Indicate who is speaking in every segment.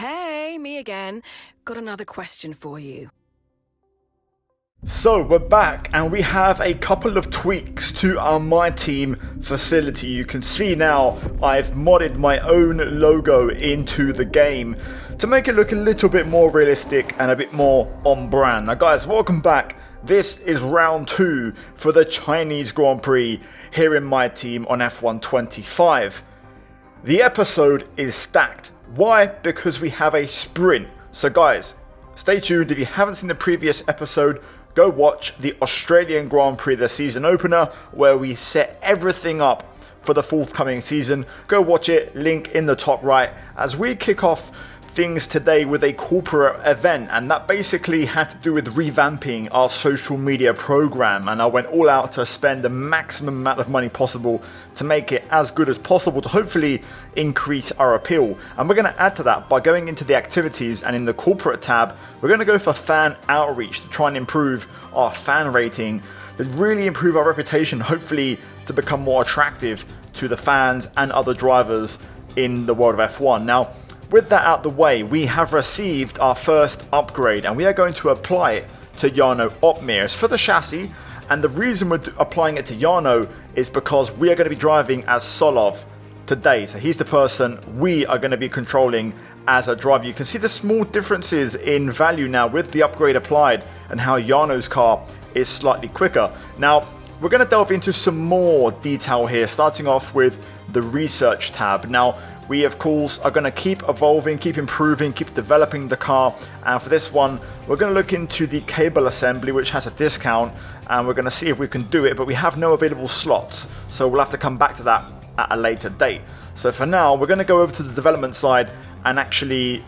Speaker 1: Hey, me again. Got another question for you.
Speaker 2: So we're back and we have a couple of tweaks to our My Team facility. You can see now I've modded my own logo into the game to make it look a little bit more realistic and a bit more on brand. Now guys, welcome back. This is round 2 for the Chinese Grand Prix here in My Team on F1 25. The episode is stacked. Why? Because we have a sprint. So guys, stay tuned. If you haven't seen the previous episode, go watch the Australian Grand Prix, the season opener, where we set everything up for the forthcoming season. Go watch it, link in the top right, as we kick off things today with a corporate event, and that basically had to do with revamping our social media program, and I went all out to spend the maximum amount of money possible to make it as good as possible to hopefully increase our appeal. And we're going to add to that by going into the activities, and in the corporate tab we're going to go for fan outreach to try and improve our fan rating, to really improve our reputation, hopefully to become more attractive to the fans and other drivers in the world of F1. Now, with that out the way, we have received our first upgrade and we are going to apply it to Jarno Opmeer. It's for the chassis, and the reason we're applying it to Jarno is because we are going to be driving as Solov today. So he's the person we are going to be controlling as a driver. You can see the small differences in value now with the upgrade applied and how Jarno's car is slightly quicker. Now, we're going to delve into some more detail here, starting off with the research tab. Now, we of course are going to keep evolving, keep improving, keep developing the car, and for this one we're going to look into the cable assembly, which has a discount, and we're going to see if we can do it, but we have no available slots, so we'll have to come back to that at a later date. So for now we're going to go over to the development side and actually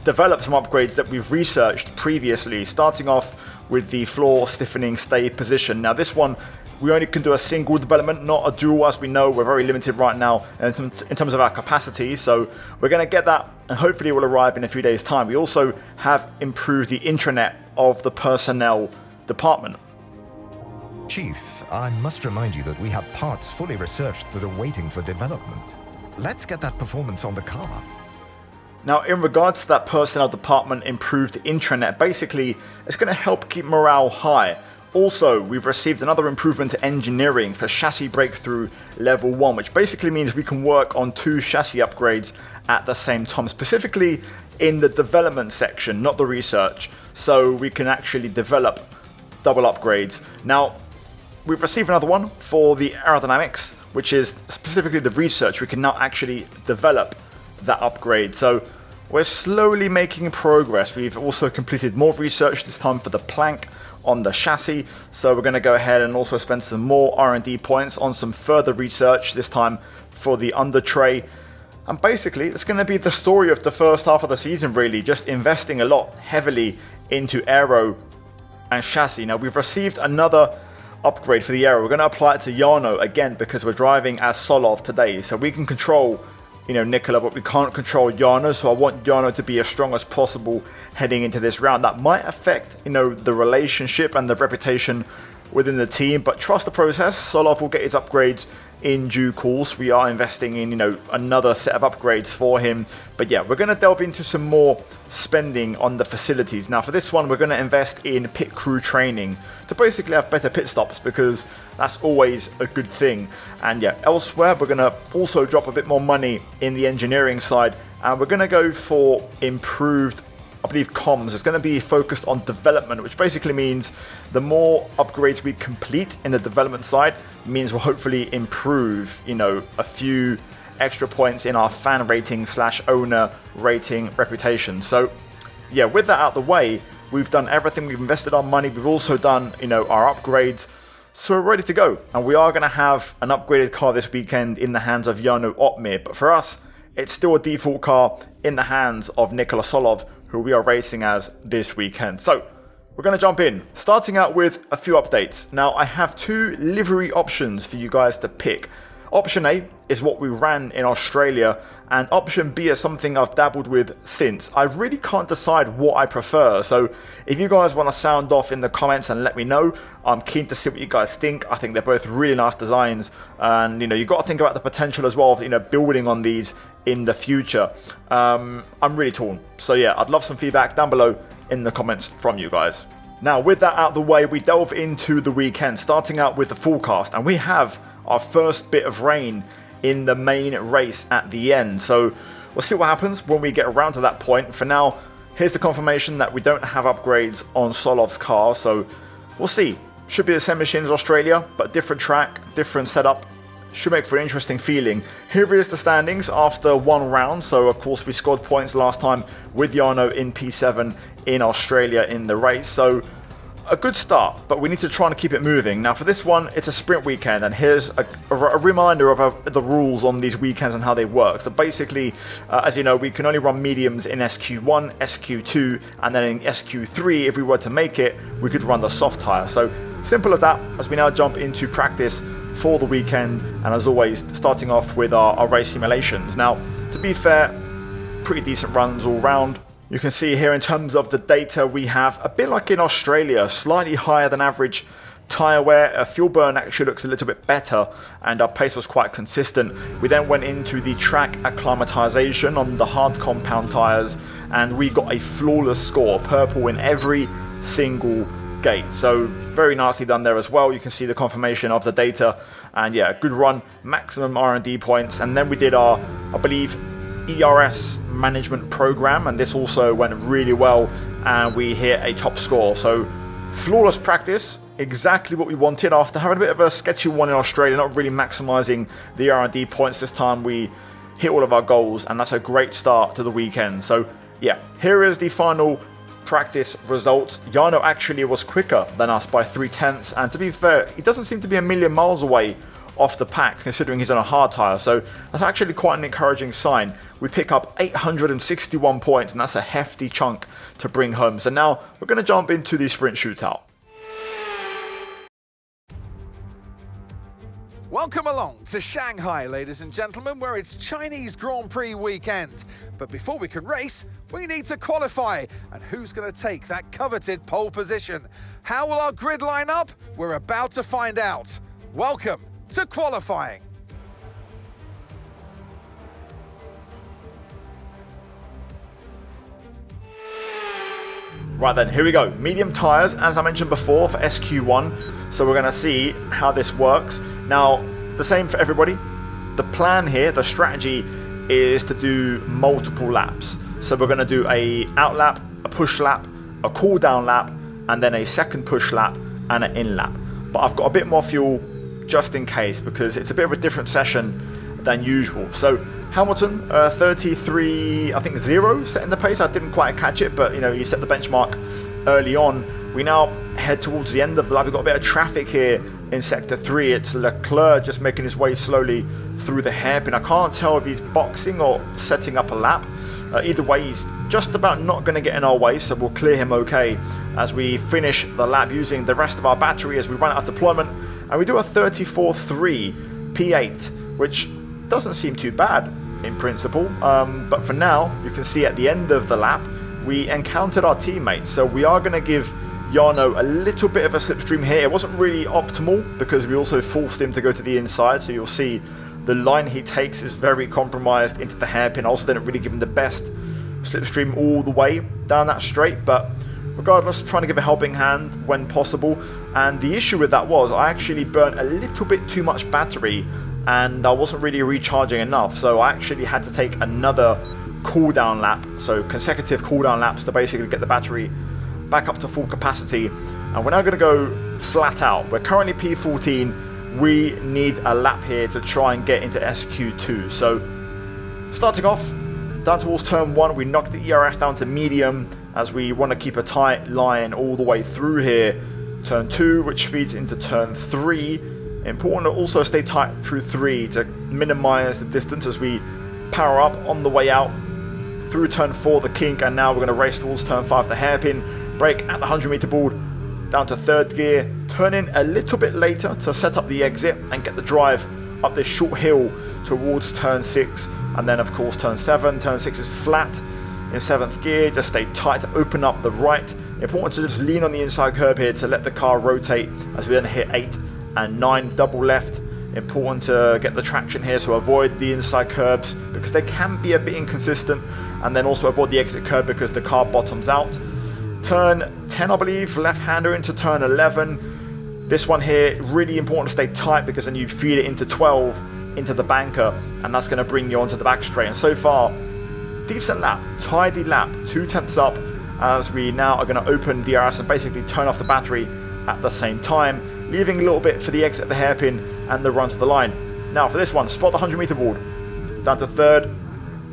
Speaker 2: develop some upgrades that we've researched previously, starting off with the floor stiffening stay position. Now this one, we only can do a single development, not a dual. As we know, we're very limited right now in terms of our capacity, so we're going to get that and hopefully it will arrive in a few days time. We also have improved the intranet of the personnel department.
Speaker 3: Chief, I must remind you that we have parts fully researched that are waiting for development. Let's get that performance on the car.
Speaker 2: Now, in regards to that personnel department improved intranet, basically it's going to help keep morale high. Also, we've received another improvement to engineering for chassis breakthrough level 1, which basically means we can work on 2 chassis upgrades at the same time, specifically in the development section, not the research, so we can actually develop double upgrades. Now, we've received another one for the aerodynamics, which is specifically the research. We can now actually develop that upgrade, so we're slowly making progress. We've also completed more research, this time for the plank on the chassis, so we're going to go ahead and also spend some more R&D points on some further research, this time for the under tray. And basically it's going to be the story of the first half of the season, really, just investing a lot heavily into aero and chassis. Now we've received another upgrade for the aero. We're going to apply it to Jarno again because we're driving as Solov today, so we can control Nicola, but we can't control Jarno, so I want Jarno to be as strong as possible heading into this round. That might affect, the relationship and the reputation within the team, but trust the process. Solov will get his upgrades in due course. We are investing in, another set of upgrades for him. But yeah, we're going to delve into some more spending on the facilities. Now for this one, we're going to invest in pit crew training to basically have better pit stops, because that's always a good thing. And yeah, elsewhere, we're going to also drop a bit more money in the engineering side, and we're going to go for improved, I believe, comms. It's going to be focused on development, which basically means the more upgrades we complete in the development side means we'll hopefully improve, a few extra points in our fan rating / owner rating reputation. So yeah, with that out the way, we've done everything. We've invested our money. We've also done, our upgrades. So we're ready to go. And we are going to have an upgraded car this weekend in the hands of Jarno Opmeer. But for us, it's still a default car in the hands of Nikola Solov, who we are racing as this weekend. So we're going to jump in, starting out with a few updates. Now I have 2 livery options for you guys to pick. option A is what we ran in Australia, and option B is something I've dabbled with since. I really can't decide what I prefer, so if you guys want to sound off in the comments and let me know, I'm keen to see what you guys think. I think they're both really nice designs, and you've got to think about the potential as well of building on these in the future. I'm really torn, so yeah, I'd love some feedback down below in the comments from you guys. Now, with that out of the way, we delve into the weekend, starting out with the forecast, and we have our first bit of rain in the main race at the end. So we'll see what happens when we get around to that point. For now, here's the confirmation that we don't have upgrades on Solov's car, so we'll see. Should be the same machine as Australia, but different track, different setup. Should make for an interesting feeling. Here is the standings after one round. So of course we scored points last time with Jarno in P7 in Australia in the race. So a good start, but we need to try and keep it moving. Now for this one, it's a sprint weekend, and here's a reminder of the rules on these weekends and how they work. So basically, as you know, we can only run mediums in SQ1, SQ2, and then in SQ3, if we were to make it, we could run the soft tyre. So simple as that, as we now jump into practice for the weekend, and as always, starting off with our race simulations. Now, to be fair, pretty decent runs all round. You can see here in terms of the data, we have a bit like in Australia, slightly higher than average tyre wear. Fuel burn actually looks a little bit better, and our pace was quite consistent. We then went into the track acclimatization on the hard compound tyres, and we got a flawless score, purple in every single gate. So very nicely done there as well. You can see the confirmation of the data, and yeah, good run, maximum R&D points. And then we did our, I believe, ERS management program, and this also went really well, and we hit a top score. So flawless practice, exactly what we wanted after having a bit of a sketchy one in Australia, not really maximizing the R&D points. This time we hit all of our goals, and that's a great start to the weekend. So yeah, here is the final practice results. Jarno actually was quicker than us by 3/10, and to be fair, he doesn't seem to be a million miles away off the pack considering he's on a hard tyre, so that's actually quite an encouraging sign. We pick up 861 points, and that's a hefty chunk to bring home. So now we're going to jump into the sprint shootout.
Speaker 4: Welcome along to Shanghai, ladies and gentlemen, where it's Chinese Grand Prix weekend. But before we can race, we need to qualify. And who's going to take that coveted pole position? How will our grid line up? We're about to find out. Welcome to qualifying.
Speaker 2: Right then, here we go. Medium tyres, as I mentioned before, for SQ1. So we're going to see how this works. Now, the same for everybody. The plan here, the strategy, is to do multiple laps. So we're going to do a out lap, a push lap, a cool down lap, and then a second push lap and an in lap. But I've got a bit more fuel just in case, because it's a bit of a different session than usual. So Hamilton, 33, I think 0 setting the pace. I didn't quite catch it, but he set the benchmark early on. We now head towards the end of the lap. We've got a bit of traffic here in Sector 3. It's Leclerc just making his way slowly through the hairpin. I can't tell if he's boxing or setting up a lap. Either way, he's just about not going to get in our way, so we'll clear him okay as we finish the lap using the rest of our battery as we run out of deployment. And we do a 34.3 P8, which doesn't seem too bad in principle. But for now, you can see at the end of the lap, we encountered our teammates. So we are going to give Jarno a little bit of a slipstream here. It wasn't really optimal because we also forced him to go to the inside. So you'll see the line he takes is very compromised into the hairpin. Also didn't really give him the best slipstream all the way down that straight. But regardless, trying to give a helping hand when possible. And the issue with that was I actually burnt a little bit too much battery, and I wasn't really recharging enough. So I actually had to take another cooldown lap, so consecutive cooldown laps to basically get the battery back up to full capacity. And we're now going to go flat out. We're currently P14. We need a lap here to try and get into SQ2. So starting off down towards turn 1, we knocked the ERS down to medium as we want to keep a tight line all the way through here. Turn 2, which feeds into turn 3. Important to also stay tight through 3 to minimize the distance as we power up on the way out through turn 4, the kink, and now we're going to race towards turn 5, the hairpin. Brake at the 100-meter board, down to 3rd gear, turn in a little bit later to set up the exit and get the drive up this short hill towards turn 6, and then of course turn 7. Turn 6 is flat in 7th gear, just stay tight to open up the right. Important to just lean on the inside curb here to let the car rotate as we then hit 8 and 9 double left. Important to get the traction here, so avoid the inside curbs because they can be a bit inconsistent, and then also avoid the exit curb because the car bottoms out. Turn 10, I believe, left-hander into turn 11. This one here, really important to stay tight because then you feed it into 12 into the banker, and that's going to bring you onto the back straight. And so far, decent lap, tidy lap, 2/10 up as we now are going to open DRS and basically turn off the battery at the same time, leaving a little bit for the exit of the hairpin and the run to the line. Now for this one, spot the 100-meter board, down to 3rd,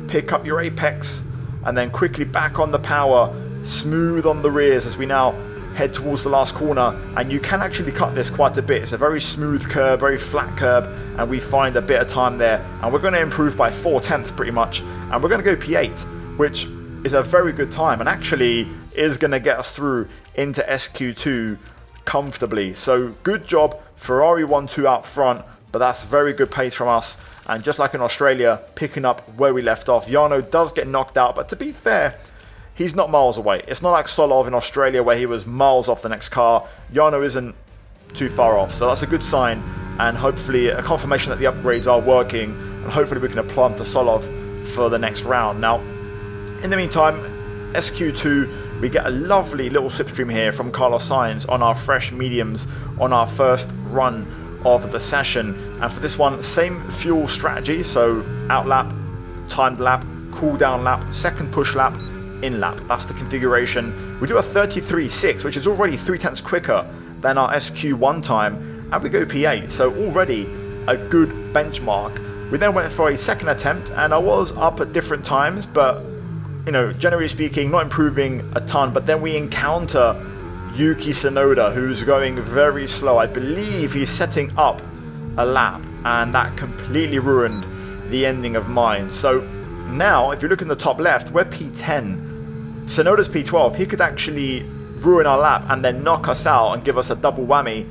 Speaker 2: pick up your apex, and then quickly back on the power, smooth on the rears as we now head towards the last corner. And you can actually cut this quite a bit. It's a very smooth curb, very flat curb, and we find a bit of time there, and we're going to improve by 4/10 pretty much, and we're going to go P8, which is a very good time and actually is going to get us through into SQ2 comfortably. So good job Ferrari 1-2 out front, but that's very good pace from us. And just like in Australia, picking up where we left off. Jarno does get knocked out, but to be fair, he's not miles away. It's not like Solov in Australia where he was miles off the next car. Jarno isn't too far off, so that's a good sign, and hopefully a confirmation that the upgrades are working, and hopefully we can apply them to Solov for the next round. Now, in the meantime, SQ2, we get a lovely little slipstream here from Carlos Sainz on our fresh mediums on our first run of the session. And for this one, same fuel strategy, so out lap, timed lap, cool down lap, second push lap, in lap. That's the configuration. We do a 33.6, which is already 3/10 quicker than our SQ1 time, and we go P8, so already a good benchmark. We then went for a second attempt, and I was up at different times, but generally speaking, not improving a ton. But then we encounter Yuki Tsunoda, who's going very slow. I believe he's setting up a lap, and that completely ruined the ending of mine. So now, if you look in the top left, we're P10. Tsunoda's P12. He could actually ruin our lap and then knock us out and give us a double whammy,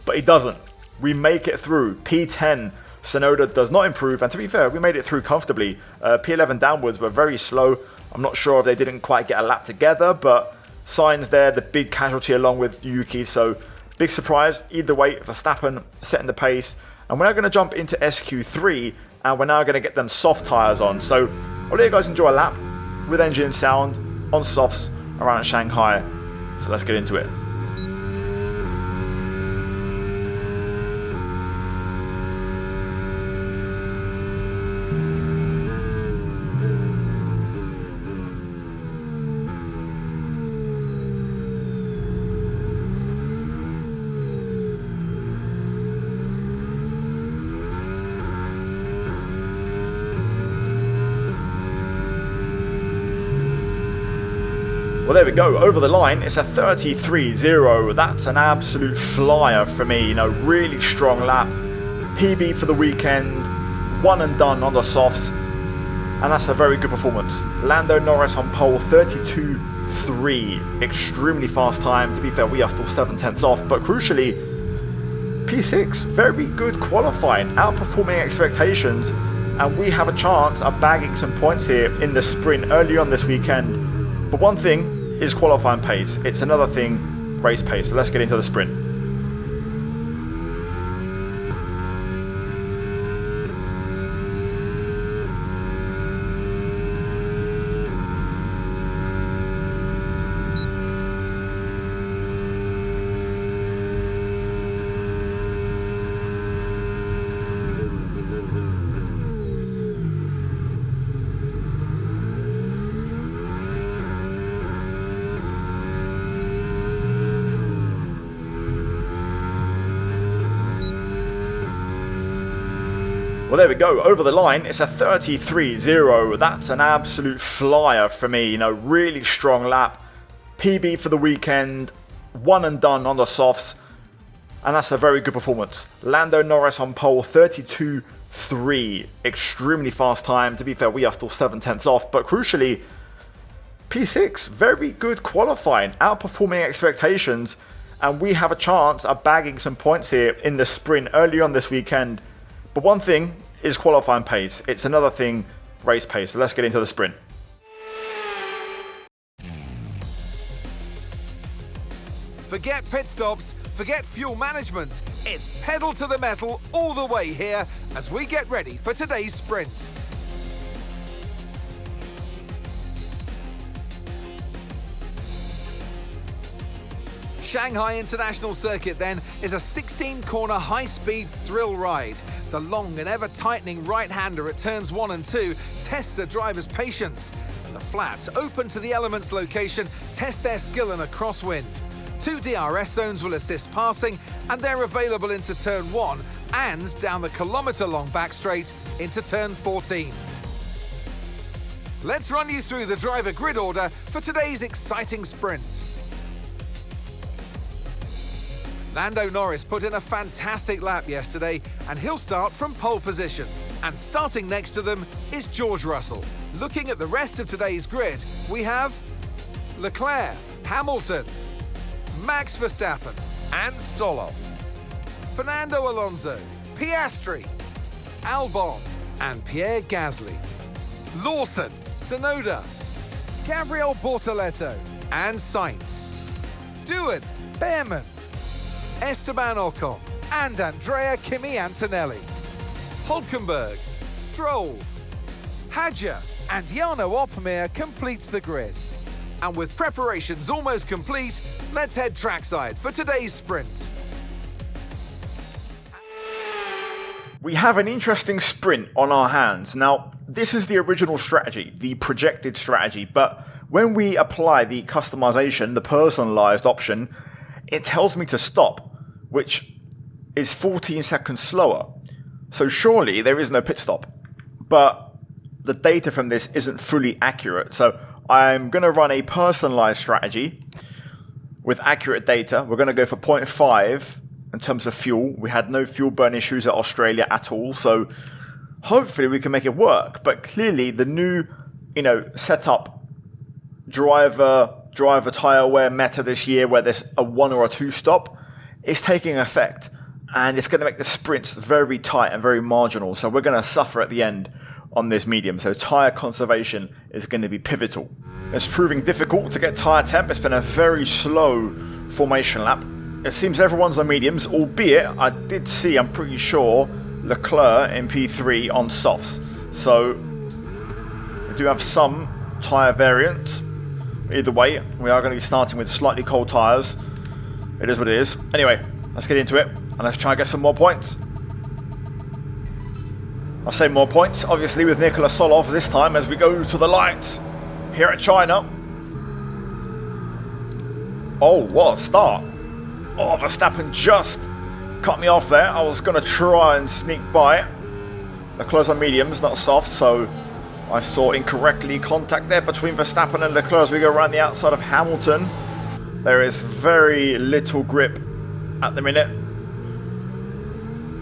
Speaker 2: but he doesn't. We make it through. P10. Tsunoda does not improve, and to be fair, we made it through comfortably. P11 downwards were very slow. I'm not sure if they didn't quite get a lap together, but Sainz there, the big casualty along with Yuki, so big surprise. Either way, Verstappen setting the pace, and we're now going to jump into SQ3, and we're now going to get them soft tyres on. So I'll let you guys enjoy a lap with engine sound on softs around Shanghai. So let's get into it. Well, there we go, over the line. It's a 33.0. That's an absolute flyer for me. Really strong lap. PB for the weekend, one and done on the softs, and that's a very good performance. Lando Norris on pole, 32.3. Extremely fast time. To be fair, we are still 7/10 off, but crucially, P6, very good qualifying, outperforming expectations, and we have a chance of bagging some points here in the sprint early on this weekend. But one thing is qualifying pace. It's another thing, race pace. So let's get into the sprint. Well, there we go, over the line. It's a 33.0. That's an absolute flyer for me. Really strong lap. PB for the weekend, one and done on the softs, and that's a very good performance. Lando Norris on pole, 32.3. Extremely fast time. To be fair, we are still 7/10 off, but crucially, P6, very good qualifying, outperforming expectations, and we have a chance of bagging some points here in the sprint early on this weekend. But one thing is qualifying pace. It's another thing, race pace. So let's get into the sprint.
Speaker 4: Forget pit stops, forget fuel management. It's pedal to the metal all the way here as we get ready for today's sprint. Shanghai International Circuit then is a 16-corner high-speed thrill ride. The long and ever-tightening right-hander at turns 1 and 2 tests a driver's patience. The flats, open to the elements location, test their skill in a crosswind. 2 DRS zones will assist passing, and they're available into turn 1 and down the kilometre-long back straight into turn 14. Let's run you through the driver grid order for today's exciting sprint. Lando Norris put in a fantastic lap yesterday, and he'll start from pole position. And starting next to them is George Russell. Looking at the rest of today's grid, we have Leclerc, Hamilton, Max Verstappen, and Soloff, Fernando Alonso, Piastri, Albon, and Pierre Gasly, Lawson, Tsunoda, Gabriel Bortoleto, and Sainz, Doohan, Behrman, Esteban Ocon, and Andrea Kimi Antonelli, Hulkenberg, Stroll, Hadjar, and Jarno Opmeer completes the grid. And with preparations almost complete, let's head trackside for today's sprint.
Speaker 2: We have an interesting sprint on our hands. Now, this is the original strategy, the projected strategy, but when we apply the customization, the personalized option, it tells me to stop, which is 14 seconds slower. So surely there is no pit stop, but the data from this isn't fully accurate. So I'm going to run a personalized strategy with accurate data. We're going to go for 0.5 in terms of fuel. We had no fuel burn issues at Australia at all, so hopefully we can make it work. But clearly the new, setup driver tyre wear meta this year, where there's a 1 or a 2 stop, is taking effect, and it's going to make the sprints very tight and very marginal. So we're going to suffer at the end on this medium. So tyre conservation is going to be pivotal. It's proving difficult to get tyre temp. It's been a very slow formation lap. It seems everyone's on mediums, albeit I did see, I'm pretty sure, Leclerc in P3 on softs. So we do have some tyre variants. Either way, we are going to be starting with slightly cold tyres. It is what it is. Anyway, let's get into it and let's try and get some more points. I'll say more points, obviously, with Nikola Solov this time as we go to the lights here at China. Oh, what a start. Oh, Verstappen just cut me off there. I was going to try and sneak by. Leclerc's on mediums, not soft, so I saw incorrectly contact there between Verstappen and Leclerc as we go around the outside of Hamilton. There is very little grip at the minute.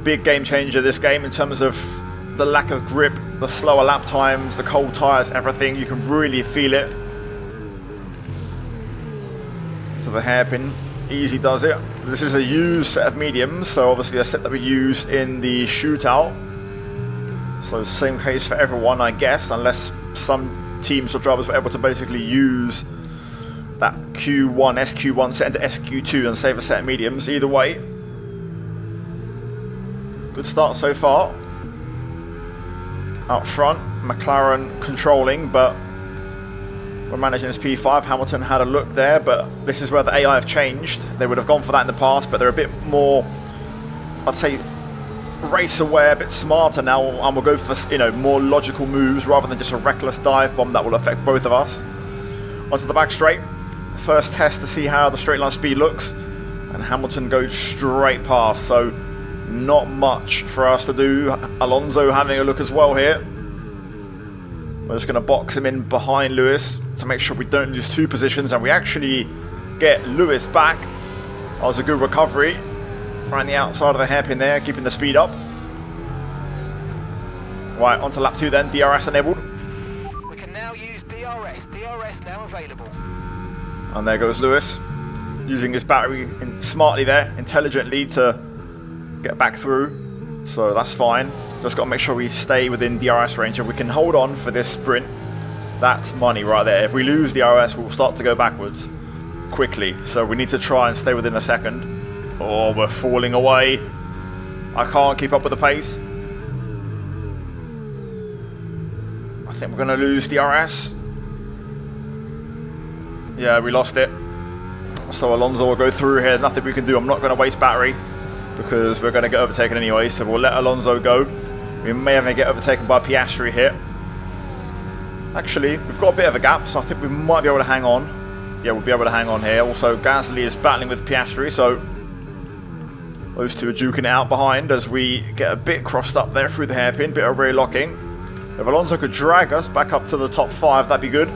Speaker 2: Big game changer this game in terms of the lack of grip, the slower lap times, the cold tyres, everything. You can really feel it. To the hairpin, easy does it. This is a used set of mediums, so obviously a set that we used in the shootout. So same case for everyone, I guess, unless some teams or drivers were able to basically use that Q1, SQ1 set into SQ2 and save a set of mediums. Either way, good start so far. Out front, McLaren controlling, but we're managing this P5. Hamilton had a look there, but this is where the AI have changed. They would have gone for that in the past, but they're a bit more, I'd say, race aware, a bit smarter now, and we'll go for more logical moves rather than just a reckless dive bomb that will affect both of us. Onto the back straight. First test to see how the straight line speed looks, and Hamilton goes straight past, so not much for us to do. Alonso having a look as well here. We're just going to box him in behind Lewis to make sure we don't lose 2 positions, and we actually get Lewis back. That was a good recovery around the outside of the hairpin there, keeping the speed up. Right, onto lap 2 then, DRS enabled.
Speaker 5: We can now use DRS now available.
Speaker 2: And there goes Lewis, using his battery smartly there, intelligently to get back through. So that's fine. Just got to make sure we stay within DRS range. If we can hold on for this sprint, that's money right there. If we lose DRS, we'll start to go backwards quickly. So we need to try and stay within a second. Oh, we're falling away. I can't keep up with the pace. I think we're going to lose DRS. Yeah, we lost it. So Alonso will go through here. Nothing we can do. I'm not going to waste battery because we're going to get overtaken anyway. So we'll let Alonso go. We may even get overtaken by Piastri here. Actually, we've got a bit of a gap, so I think we might be able to hang on. Yeah, we'll be able to hang on here. Also, Gasly is battling with Piastri, so those two are duking it out behind as we get a bit crossed up there through the hairpin. Bit of rear locking. If Alonso could drag us back up to the top 5, that'd be good.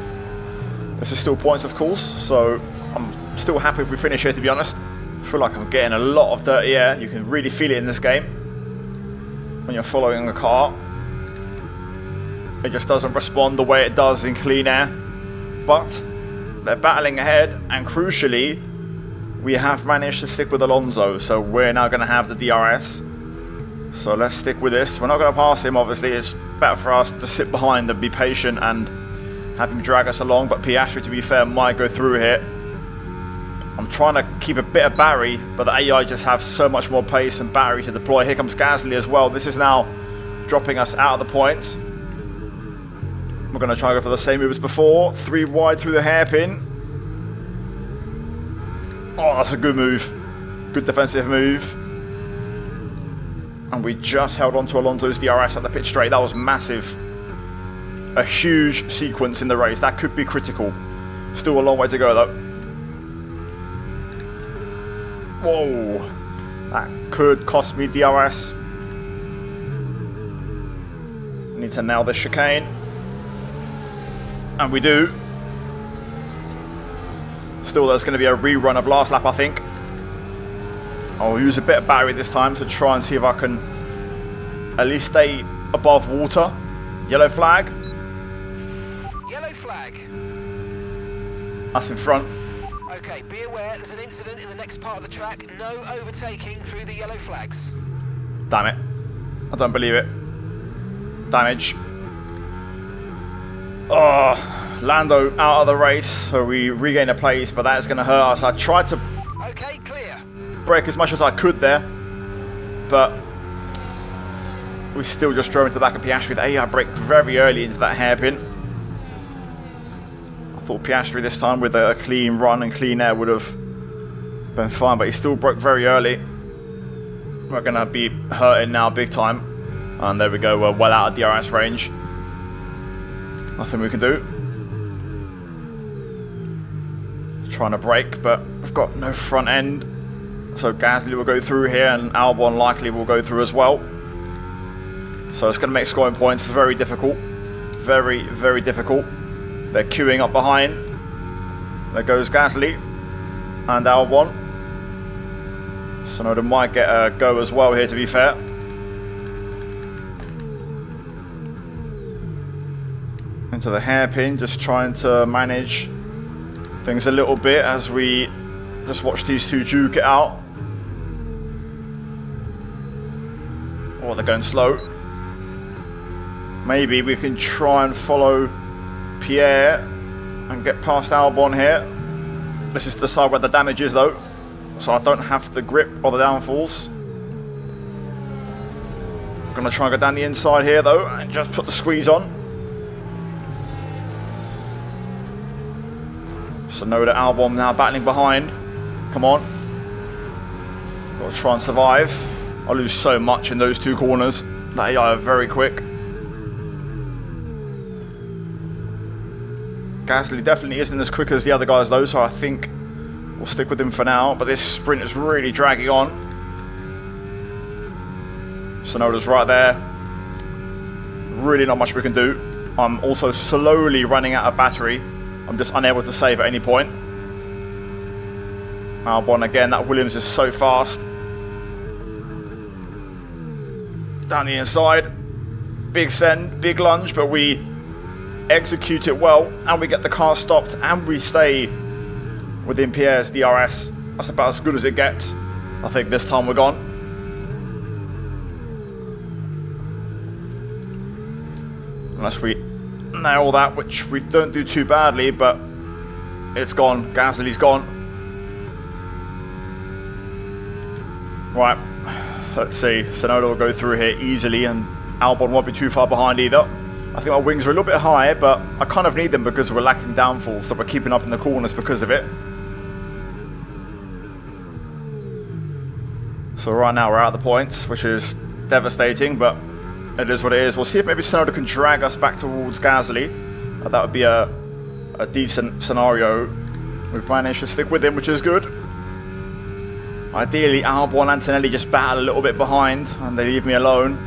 Speaker 2: This is still points, of course, so I'm still happy if we finish here, to be honest. I feel like I'm getting a lot of dirty air. You can really feel it in this game when you're following a car. It just doesn't respond the way it does in clean air. But they're battling ahead, and crucially, we have managed to stick with Alonso, so we're now going to have the DRS. So let's stick with this. We're not going to pass him, obviously. It's better for us to sit behind and be patient and have him drag us along. But Piastri, to be fair, might go through here. I'm trying to keep a bit of battery, but the AI just have so much more pace and battery to deploy. Here comes Gasly as well. This is now dropping us out of the points. We're going to try and go for the same move as before. 3 wide through the hairpin. Oh, that's a good move. Good defensive move. And we just held on to Alonso's DRS at the pit straight. That was massive. A huge sequence in the race. That could be critical. Still a long way to go, though. Whoa. That could cost me DRS. Need to nail this chicane. And we do. Still, there's going to be a rerun of last lap, I think. I'll use a bit of battery this time to try and see if I can at least stay above water. Yellow flag.
Speaker 5: Yellow flag.
Speaker 2: That's in front.
Speaker 5: Okay, be aware there's an incident in the next part of the track. No overtaking through the yellow flags.
Speaker 2: Damn it. I don't believe it. Damage. Oh, Lando out of the race, so we regain a place, but that is going to hurt us. I tried to
Speaker 5: Okay, clear.
Speaker 2: brake as much as I could there, but we still just drove into the back of Piastri. The AI braked very early into that hairpin. I thought Piastri this time with a clean run and clean air would have been fine, but he still broke very early. We're going to be hurting now big time. And there we go, we're well out of DRS range. Nothing we can do. Trying to brake, but we've got no front end. So Gasly will go through here, and Albon likely will go through as well. So it's going to make scoring points very difficult. Very, very difficult. They're queuing up behind. There goes Gasly and Albon. Sonoda might get a go as well here, to be fair. Into the hairpin, just trying to manage things a little bit as we just watch these two duke it out. Oh, they're going slow. Maybe we can try and follow Pierre and get past Albon here. This is the side where the damage is, though, so I don't have the grip or the downfalls. I'm going to try and go down the inside here, though, and just put the squeeze on. Sonoda, Albon now battling behind. Come on. Got to try and survive. I lose so much in those two corners. They are very quick. Gasly definitely isn't as quick as the other guys, though, so I think we'll stick with him for now. But this sprint is really dragging on. Sonoda's right there. Really not much we can do. I'm also slowly running out of battery. I'm just unable to save at any point. Albon again, that Williams is so fast. Down the inside. Big send, big lunge, but we execute it well, and we get the car stopped, and we stay within Pierre's DRS. That's about as good as it gets. I think this time we're gone. Unless we nail that, which we don't do too badly, but it's gone. Gasly's gone. Right, let's see. Tsunoda will go through here easily, and Albon won't be too far behind either. I think our wings are a little bit high, but I kind of need them because we're lacking downfall, so we're keeping up in the corners because of it. So right now we're out of the points, which is devastating, but it is what it is. We'll see if maybe Tsunoda can drag us back towards Gasly. That would be a decent scenario. We've managed to stick with him, which is good. Ideally, Albon and Antonelli just battle a little bit behind, and they leave me alone.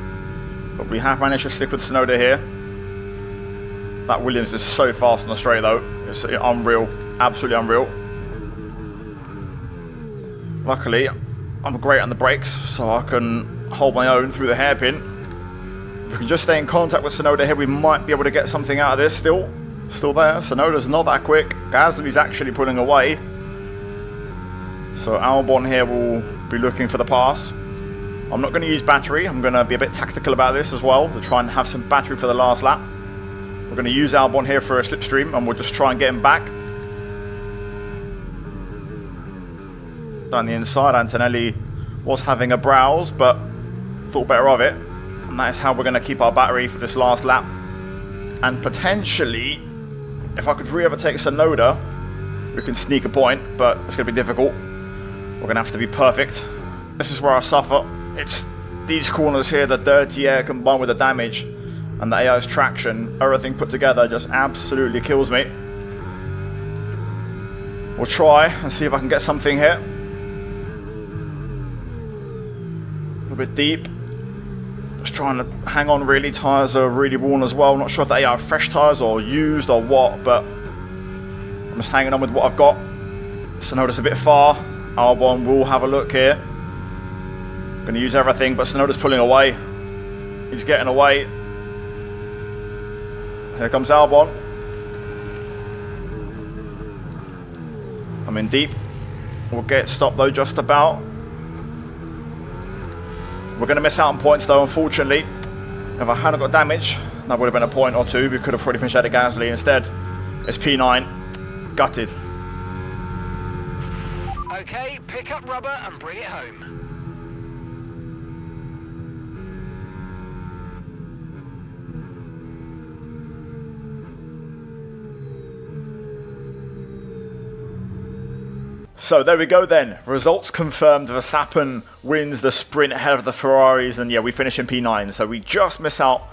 Speaker 2: But we have managed to stick with Tsunoda here. That Williams is so fast on the straight, though. It's unreal. Absolutely unreal. Luckily, I'm great on the brakes, so I can hold my own through the hairpin. If we can just stay in contact with Tsunoda here, we might be able to get something out of this still. Still there. Tsunoda's not that quick. Gasly's actually pulling away. So Albon here will be looking for the pass. I'm not going to use battery. I'm going to be a bit tactical about this as well, to try and have some battery for the last lap. We're going to use Albon here for a slipstream, and we'll just try and get him back. Down the inside, Antonelli was having a browse, but thought better of it. And that is how we're going to keep our battery for this last lap. And potentially, if I could re-overtake Tsunoda, we can sneak a point, but it's going to be difficult. We're going to have to be perfect. This is where I suffer. It's these corners here, the dirty air combined with the damage, and the AI's traction, everything put together just absolutely kills me. We'll try and see if I can get something here. A little bit deep. Just trying to hang on really. Tyres are really worn as well. Not sure if they are fresh tyres or used or what, but I'm just hanging on with what I've got. Tsunoda's a bit far. Albon will have a look here. Going to use everything, but Tsunoda's pulling away. He's getting away. Here comes Albon. I'm in deep. We'll get stopped though, just about. We're going to miss out on points though, unfortunately. If I hadn't got damage, that would have been a point or two. We could have probably finished out of Gasly instead. It's P9. Gutted.
Speaker 5: Okay, pick up rubber and bring it home.
Speaker 2: So there we go then. Results confirmed. Verstappen wins the sprint ahead of the Ferraris, and yeah, we finish in P9. So we just miss out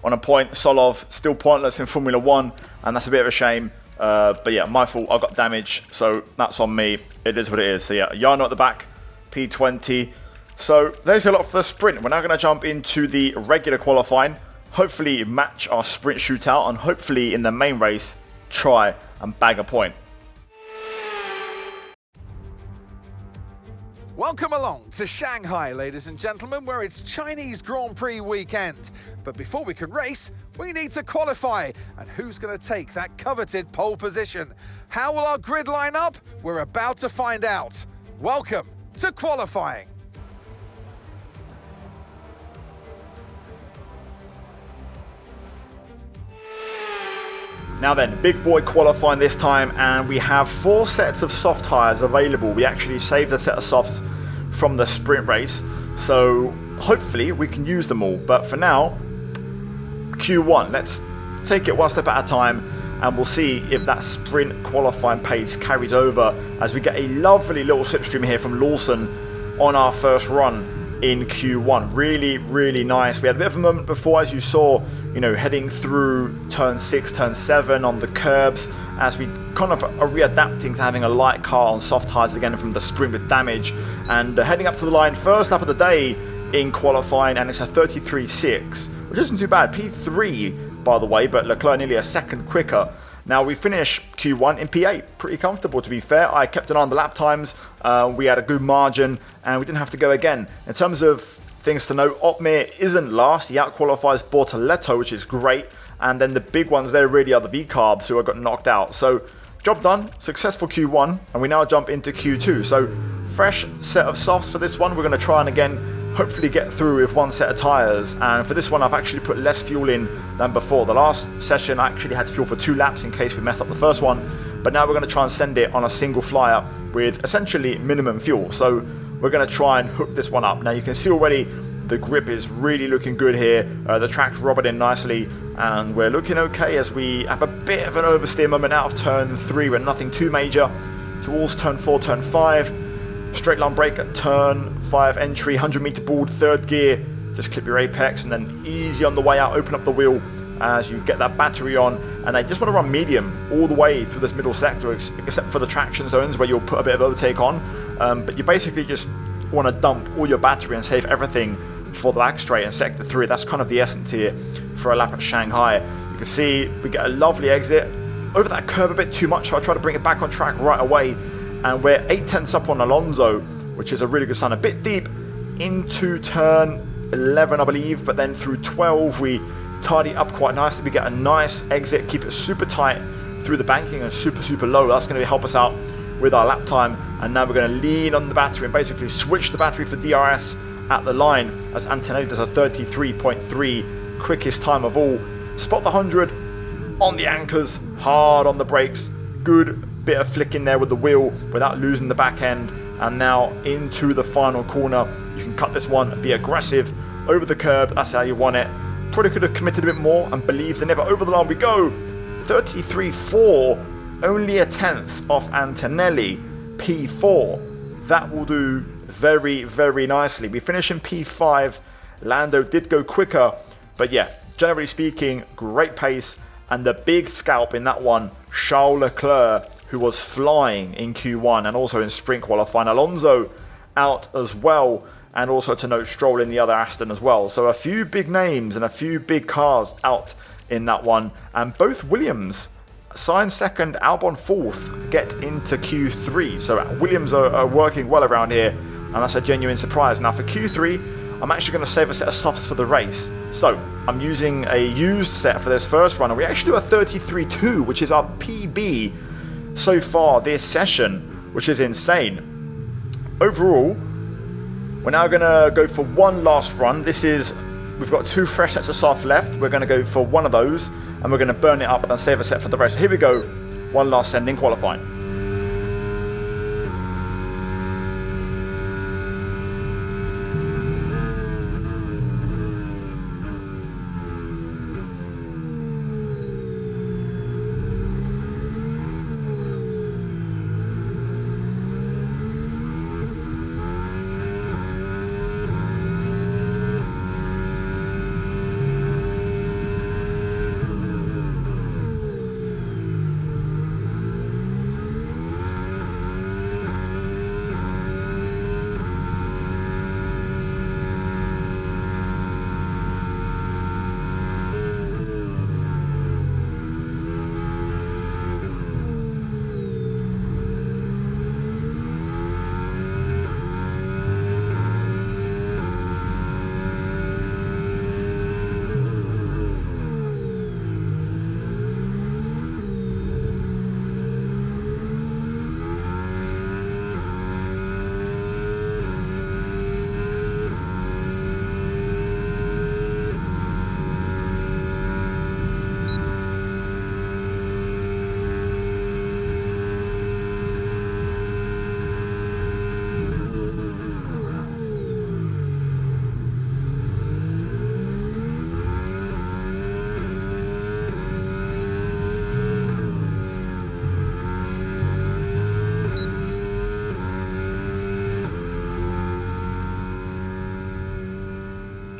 Speaker 2: on a point. Solov still pointless in Formula 1, and that's a bit of a shame. But yeah, my fault. I got damage, so that's on me. It is what it is. So yeah, Jarno at the back, P20. So there's a lot for the sprint. We're now going to jump into the regular qualifying. Hopefully match our sprint shootout, and hopefully in the main race try and bag a point.
Speaker 4: Welcome along to Shanghai, ladies and gentlemen, where it's Chinese Grand Prix weekend. But before we can race, we need to qualify. And who's going to take that coveted pole position? How will our grid line up? We're about to find out. Welcome to qualifying.
Speaker 2: Now then, big boy qualifying this time, and we have 4 sets of soft tyres available. We actually saved a set of softs from the sprint race, so hopefully we can use them all. But for now, Q1, let's take it one step at a time, and we'll see if that sprint qualifying pace carries over as we get a lovely little slipstream here from Lawson on our first run in Q1. Really, really nice. We had a bit of a moment before, as you saw, you know, heading through turn 6, turn 7 on the curbs, as we kind of are readapting to having a light car on soft tyres again from the sprint with damage, and heading up to the line, first lap of the day in qualifying, and it's a 33.6, which isn't too bad. P3, by the way, but Leclerc nearly a second quicker. Now we finish Q1 in P8, pretty comfortable to be fair. I kept an eye on the lap times, we had a good margin, and we didn't have to go again. In terms of things to note, Otmir isn't last, he out-qualifies Bortoletto, which is great, and then the big ones there really are the V-Carbs who got knocked out. So, job done, successful Q1, and we now jump into Q2. So, fresh set of softs for this one. We're going to try and again, hopefully get through with one set of tyres. And for this one, I've actually put less fuel in than before. The last session, I actually had fuel for 2 laps in case we messed up the first one. But now we're going to try and send it on a single flyer with essentially minimum fuel. So we're going to try and hook this one up. Now you can see already the grip is really looking good here. The track's robbing in nicely, and we're looking okay as we have a bit of an oversteer moment out of turn 3, but nothing too major. Towards turn 4, turn 5. Straight line brake at turn 5 entry, 100 meter board, 3rd gear. Just clip your apex and then easy on the way out, open up the wheel as you get that battery on. And I just want to run medium all the way through this middle sector, except for the traction zones where you'll put a bit of overtake on. But you basically just want to dump all your battery and save everything for the back straight in sector 3. That's kind of the essence here for a lap at Shanghai. You can see we get a lovely exit over that curve a bit too much, so I try to bring it back on track right away. And we're 8/10 up on Alonso, which is a really good sign. A bit deep into turn 11, I believe, but then through 12 we tidy up quite nicely. We get a nice exit, keep it super tight through the banking and super low. That's going to help us out with our lap time. And now we're going to lean on the battery and basically switch the battery for DRS at the line as Antonelli does a 33.3, quickest time of all. Spot the 100 on the anchors, hard on the brakes, good bit of flicking there with the wheel without losing the back end. And now into the final corner. You can cut this one and be aggressive over the curb. That's how you want it. Probably could have committed a bit more and believed in it, but over the line we go. 33.4, only a 10th off Antonelli. P4, that will do very nicely. We finish in P5. Lando did go quicker, but yeah, generally speaking, great pace. And the big scalp in that one, Charles Leclerc, who was flying in Q1 and also in sprint qualifying. Alonso out as well, and also to note Stroll in the other Aston as well. So a few big names and a few big cars out in that one. And both Williams, Sainz second, Albon fourth, get into Q3. So Williams are working well around here, and that's a genuine surprise. Now for Q3, I'm actually going to save a set of softs for the race. So I'm using a used set for this first run, and we actually do a 33.2, which is our PB so far this session, which is insane. Overall, we're now going to go for one last run. We've got 2 fresh sets of soft left. We're going to go for one of those, and we're going to burn it up and save a set for the rest. So here we go, one last send in qualifying.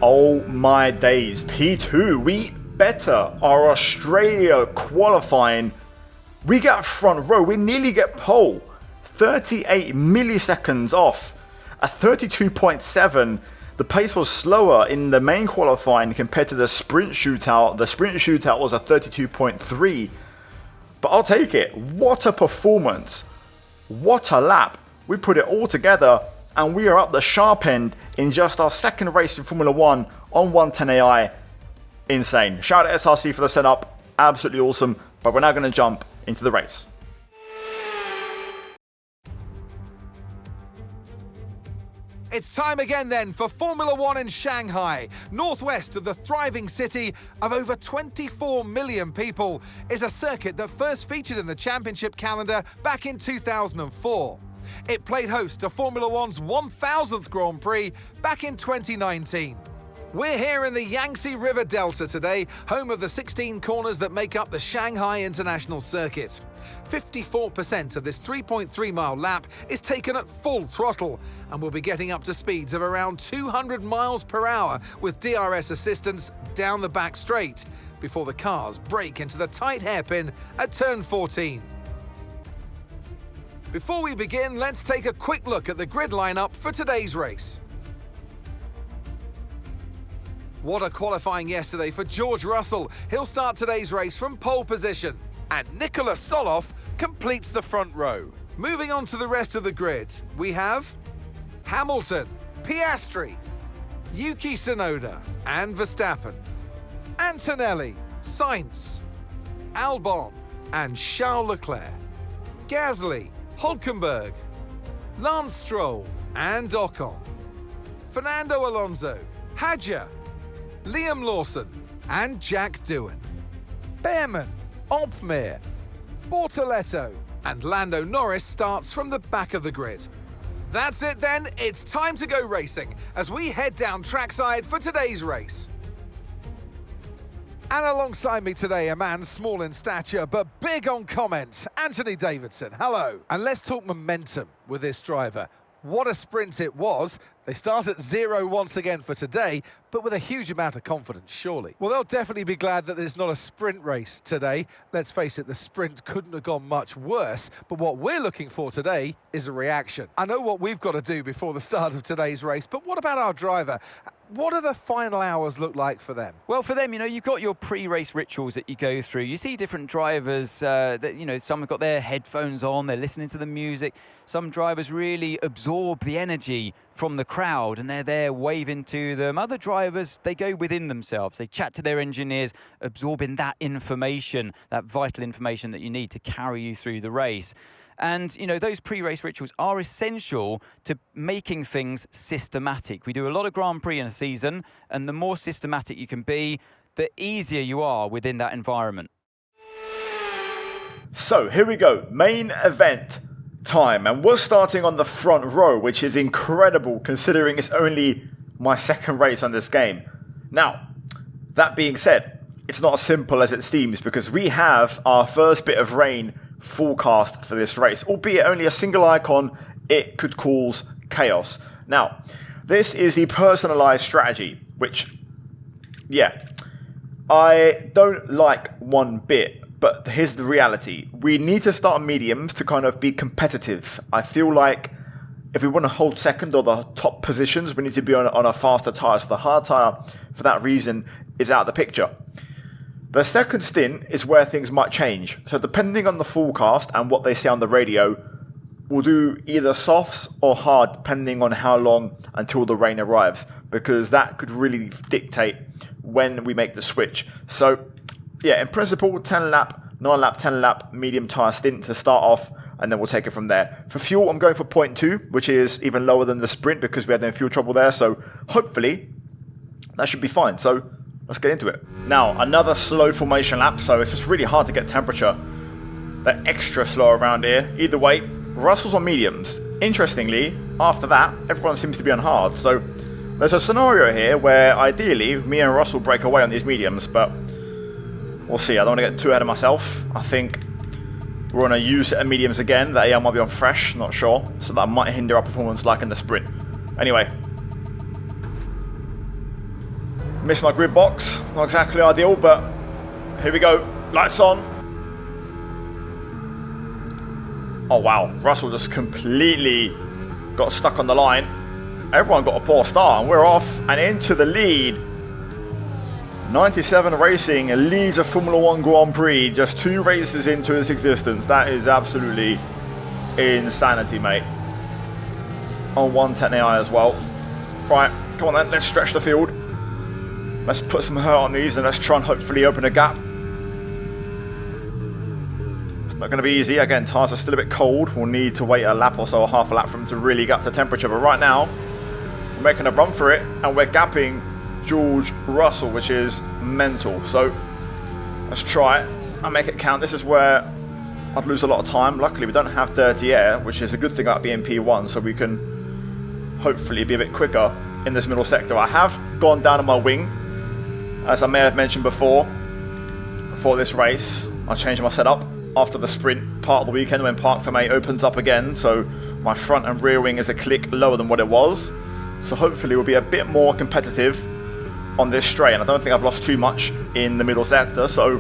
Speaker 2: Oh my days, P2, we better our Australia qualifying. We get front row, we nearly get pole. 38 milliseconds off, a 32.7. The pace was slower in the main qualifying compared to the sprint shootout. The sprint shootout was a 32.3. But I'll take it. What a performance. What a lap. We put it all together, and we are up the sharp end in just our second race in Formula 1 on 110 AI. Insane. Shout out to SRC for the setup. Absolutely awesome. But we're now going to jump into the race.
Speaker 4: It's time again then for Formula One in Shanghai. Northwest of the thriving city of over 24 million people is a circuit that first featured in the championship calendar back in 2004. It played host to Formula One's 1000th Grand Prix back in 2019. We're here in the Yangtze River Delta today, home of the 16 corners that make up the Shanghai International Circuit. 54% of this 3.3-mile lap is taken at full throttle, and we'll be getting up to speeds of around 200 miles per hour with DRS assistance down the back straight, before the cars brake into the tight hairpin at turn 14. Before we begin, let's take a quick look at the grid lineup for today's race. What a qualifying yesterday for George Russell. He'll start today's race from pole position. And Nicholas Soloff completes the front row. Moving on to the rest of the grid, we have Hamilton, Piastri, Yuki Tsunoda and Verstappen, Antonelli, Sainz, Albon and Charles Leclerc, Gasly, Hülkenberg, Lance Stroll and Ocon, Fernando Alonso, Hadjar, Liam Lawson and Jack Doohan, Behrman, Opmeer, Bortoletto and Lando Norris starts from the back of the grid. That's it then, it's time to go racing as we head down trackside for today's race. And alongside me today, a man small in stature but big on comment, Anthony Davidson. Hello. And let's talk momentum with this driver. What a sprint it was. They start at 0 once again for today, but with a huge amount of confidence, surely. Well, they'll definitely be glad that there's not a sprint race today. Let's face it, the sprint couldn't have gone much worse, but what we're looking for today is a reaction. I know what we've got to do before the start of today's race, but what about our driver? What do the final hours look like for them?
Speaker 6: Well, for them, you've got your pre-race rituals that you go through. You see different drivers that, some have got their headphones on, they're listening to the music. Some drivers really absorb the energy from the crowd and they're there waving to them. Other drivers, they go within themselves. They chat to their engineers, absorbing that information, that vital information that you need to carry you through the race. And, those pre-race rituals are essential to making things systematic. We do a lot of Grand Prix in a season, and the more systematic you can be, the easier you are within that environment.
Speaker 2: So here we go, main event time, and we're starting on the front row, which is incredible considering it's only my second race on this game. Now, that being said, it's not as simple as it seems because we have our first bit of rain forecast for this race, albeit only a single icon. It could cause chaos. Now, this is the personalized strategy, which, I don't like one bit, but here's the reality. We need to start on mediums to kind of be competitive. I feel like if we want to hold second or the top positions, we need to be on a faster tyre. So the hard tyre, for that reason, is out of the picture. The second stint is where things might change. So depending on the forecast and what they say on the radio, we'll do either softs or hard depending on how long until the rain arrives, because that could really dictate when we make the switch. So in principle, 10 lap, 9 lap, 10 lap, medium tyre stint to start off, and then we'll take it from there. For fuel, I'm going for 0.2, which is even lower than the sprint because we had no fuel trouble there. So hopefully that should be fine. So let's get into it. Now, another slow formation lap, so it's just really hard to get temperature. They're extra slow around here. Either way, Russell's on mediums. Interestingly, after that, everyone seems to be on hard. So there's a scenario here where ideally me and Russell break away on these mediums, but we'll see. I don't want to get too ahead of myself. I think we're on a U set of mediums again. The AR might be on fresh, not sure. So that might hinder our performance like in the sprint. Anyway. Missed my grid box, not exactly ideal, but here we go, lights on. Oh wow, Russell just completely got stuck on the line. Everyone got a poor start and we're off and into the lead. 97 Racing leads a Formula One Grand Prix just 2 races into its existence. That is absolutely insanity, mate. On 110 AI as well. Right, come on then, let's stretch the field. Let's put some hurt on these and let's try and hopefully open a gap. It's not going to be easy. Again, tyres are still a bit cold. We'll need to wait a lap or so, or half a lap for them to really get up to temperature. But right now, We're making a run for it, and we're gapping George Russell, which is mental. So let's try it and make it count. This is where I'd lose a lot of time. Luckily, we don't have dirty air, which is a good thing about being P1, so we can hopefully be a bit quicker in this middle sector. I have gone down on my wing, as I may have mentioned before, for this race. I changed my setup after the sprint part of the weekend when Park Fermé opens up again, so my front and rear wing is a click lower than what it was. So hopefully we'll be a bit more competitive on this straight, and I don't think I've lost too much in the middle sector. So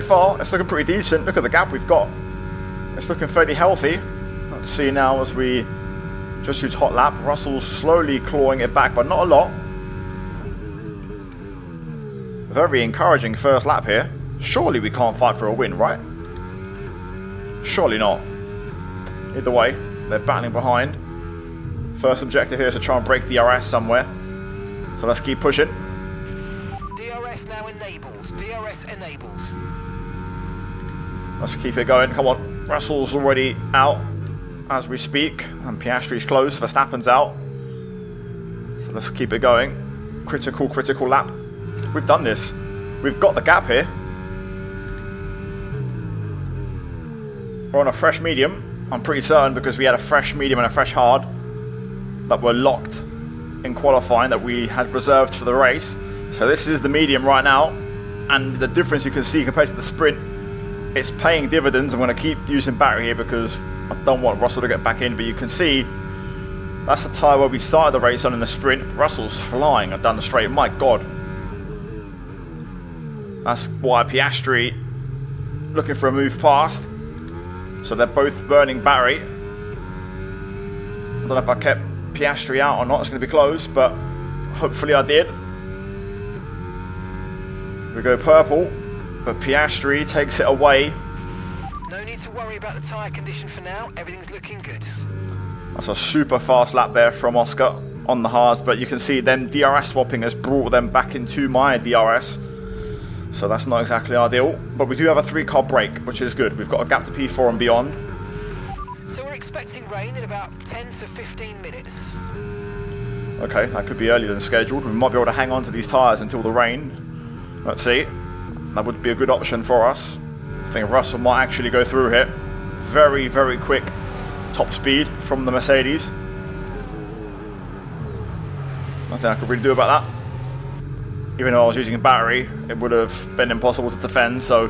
Speaker 2: far it's looking pretty decent. Look at the gap we've got. It's looking fairly healthy. Let's see now as we just use hot lap. Russell's slowly clawing it back, but not a lot. Very encouraging first lap here. Surely we can't fight for a win, right? Surely not. Either way, they're battling behind. First objective here is to try and break DRS somewhere. So let's keep pushing.
Speaker 5: DRS now enabled. DRS enabled.
Speaker 2: Let's keep it going. Come on. Russell's already out as we speak. And Piastri's close. Verstappen's out. So let's keep it going. Critical lap. We've done this. We've got the gap here. We're on a fresh medium. I'm pretty certain, because we had a fresh medium and a fresh hard that were locked in qualifying, that we had reserved for the race. So this is the medium right now, and the difference you can see compared to the sprint, it's paying dividends. I'm going to keep using battery here because I don't want Russell to get back in, but you can see that's the tyre where we started the race on in the sprint. Russell's flying down the straight. My God. That's why Piastri looking for a move past. So they're both burning battery. I don't know if I kept Piastri out or not. It's going to be close, but hopefully I did. We go purple, but Piastri takes it away.
Speaker 5: No need to worry about the tyre condition for now. Everything's looking good.
Speaker 2: That's a super fast lap there from Oscar on the hards, but you can see them DRS swapping has brought them back into my DRS. So that's not exactly ideal, but we do have a 3-car break, which is good. We've got a gap to P4 and beyond.
Speaker 5: So we're expecting rain in about 10 to 15 minutes.
Speaker 2: Okay, that could be earlier than scheduled. We might be able to hang on to these tyres until the rain. Let's see. That would be a good option for us. I think Russell might actually go through here. Very, very quick top speed from the Mercedes. Nothing I could really do about that. Even though I was using a battery, it would have been impossible to defend. So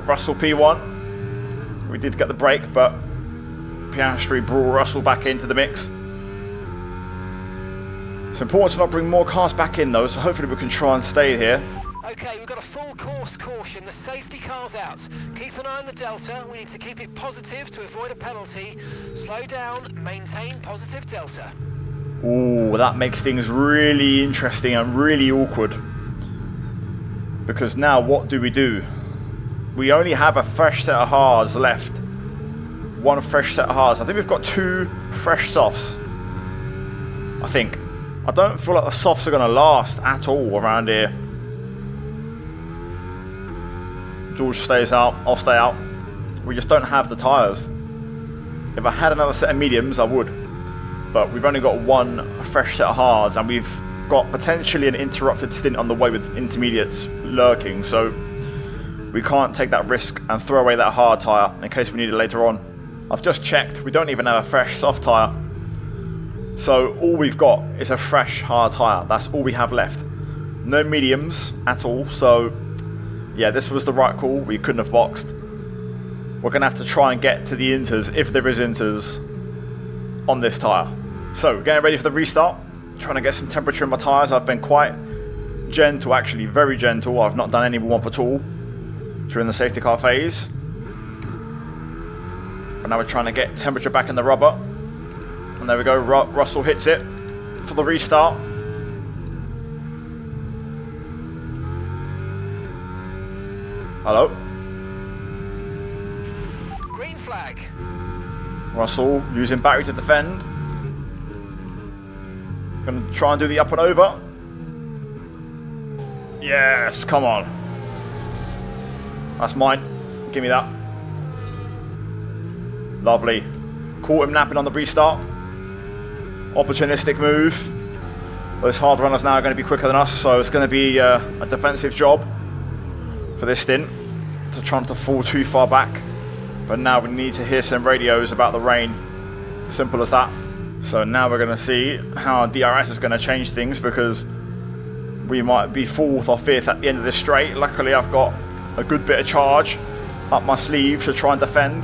Speaker 2: Russell P1. We did get the break, but Piastri brought Russell back into the mix. It's important to not bring more cars back in though, so hopefully we can try and stay here.
Speaker 5: Okay, we've got a full course caution. The safety car's out. Keep an eye on the delta. We need to keep it positive to avoid a penalty. Slow down, maintain positive delta.
Speaker 2: Ooh, that makes things really interesting and really awkward. Because now what do? We only have a fresh set of hards left. One fresh set of hards. I think we've got 2 fresh softs. I think. I don't feel like the softs are going to last at all around here. George stays out. I'll stay out. We just don't have the tyres. If I had another set of mediums, I would. But we've only got 1 fresh set of hards, and we've got potentially an interrupted stint on the way with intermediates lurking, so we can't take that risk and throw away that hard tyre in case we need it later on. I've just checked, we don't even have a fresh soft tyre. So all we've got is a fresh hard tyre. That's all we have left. No mediums at all, so yeah, this was the right call. We couldn't have boxed. We're going to have to try and get to the inters, if there is inters, on this tyre. So, getting ready for the restart. Trying to get some temperature in my tyres. I've been quite gentle, actually, very gentle. I've not done any warm-up at all during the safety car phase. But now we're trying to get temperature back in the rubber. And there we go, Russell hits it for the restart. Hello?
Speaker 5: Green flag.
Speaker 2: Russell using battery to defend. Gonna try and do the up and over. Yes, come on. That's mine. Give me that. Lovely. Caught him napping on the restart. opportunistic move. But this hard runner's now going to be quicker than us, so it's going to be a defensive job for this stint to try not to fall too far back. But now we need to hear some radios about the rain. Simple as that. So now we're going to see how DRS is going to change things, because we might be 4th or 5th at the end of this straight. Luckily I've got a good bit of charge up my sleeve to try and defend.